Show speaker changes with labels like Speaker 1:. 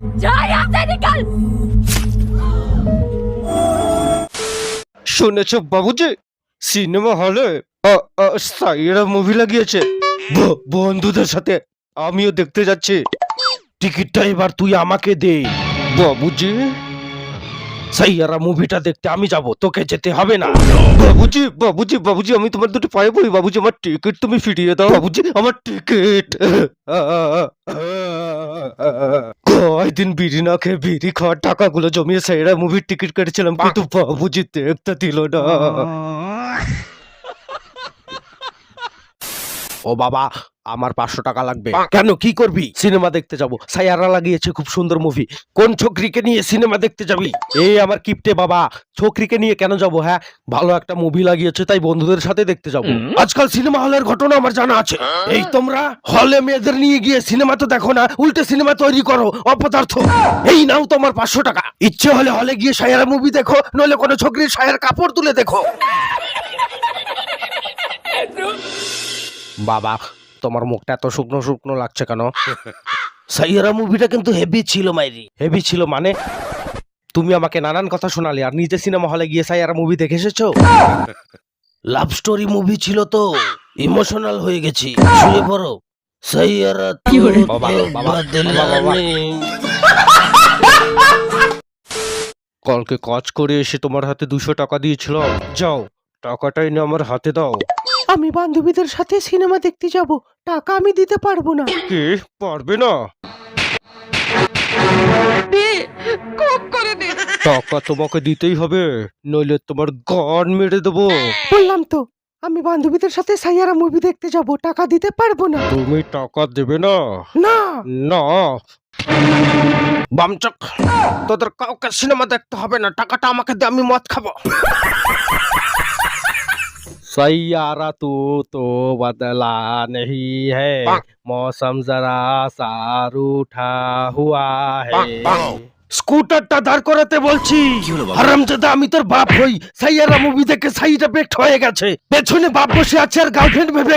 Speaker 1: जा यहाँ से निकल।
Speaker 2: শুনেছ বাবুজি, সিনেমা হলে সাইরা মুভি লাগিয়েছে বন্ধুদের সাথে। আমিও দেখতে যাচ্ছি। টিকিটটা এবার তুই আমাকে দে বাবুজি। সাইয়ারা মুভিটা দেখতে আমি যাব, তোকে যেতে হবে না। বাবুজি বাবুজি বাবুজি, আমি তোমার দুটো পায়ে পড়ি বাবুজি, আমার টিকিট তুমি ফিরিয়ে দাও বাবুজি, আমার টিকিট। কয়দিন বিড়ি না খেয়ে বিড়ি খাওয়ার টাকাগুলো জমিয়ে সাইরা মুভির টিকিট কেটেছিলাম, কিন্তু বাবুজি দেখতে দিল না। ও বাবা, আমার 500 টাকা লাগবে। কেন, কি করবি? সিনেমা দেখতে যাব। সাইয়ারা লাগিয়েছে খুব সুন্দর মুভি। কোন ছোকরিকে নিয়ে সিনেমা দেখতে যাবি? এই আমার কিপটে বাবা, ছোকরিকে নিয়ে কেন যাব? হ্যাঁ, ভালো একটা মুভি লাগিয়েছে তাই বন্ধুদের সাথে দেখতে যাব। আজকাল সিনেমা হলের ঘটনা আমার জানা আছে। এই তোমরা হলে মেয়েদের নিয়ে গিয়ে সিনেমা তো দেখো না, উল্টে সিনেমা তৈরি করো, অপদার্থ। এই নাও তোমার 500 টাকা। ইচ্ছে হলে হলে গিয়ে সাইয়ারা মুভি দেখো, নইলে কোনো ছোকরির সায়ার কাপড় তুলে দেখো। বাবা, তোমার মুখটা এত শুকনো শুকনো লাগছে কেন? সাইয়ারা মুভিটা কিন্তু হেভি ছিল মাইরি। হেভি ছিল মানে? তুমি আমাকে নানান কথা শোনালে আর নিজে সিনেমা হলে গিয়ে সাইয়ারা মুভি দেখে এসেছো? লাভ স্টোরি মুভি ছিল তো, ইমোশনাল হয়ে গেছি। শুয়ে পড়ো। সাইয়ারা কালকে কাজ করে এসে তোমার হাতে 200 টাকা দিয়েছিলাম, যাও টাকাটা এনে আমার হাতে দাও।
Speaker 3: আমি বান্ধবীদের সাথে সিনেমা দেখতে যাব, টাকা আমি দিতে পারবো না।
Speaker 2: কে পারবে না? টাকা তোমাকে দিতেই হবে, নইলে তোমার গান মেরে দেবো।
Speaker 3: বললাম তো, আমি বান্ধবীদের সাথে সাইয়ারা মুভি দেখতে যাব, টাকা দিতে পারবো না।
Speaker 2: তুমি টাকা দেবে না?
Speaker 3: না।
Speaker 2: না বামচক, তোদের কাউকে সিনেমা দেখতে হবে না, টাকাটা আমাকে দে, আমি মদ খাবো। सैयारा तू तो बदला नहीं है, मौसम जरा सा रूठा हुआ है। স্কুটারটা দাঁড় করাতে বলছি। হারামজাদা, আমি তোর বাপ হই। সাইয়ারা মুভি দেখে সাইড এফেক্ট হয়ে গেছে, পেছনে বাপ বসে আছে আর গার্লফ্রেন্ড ভেবে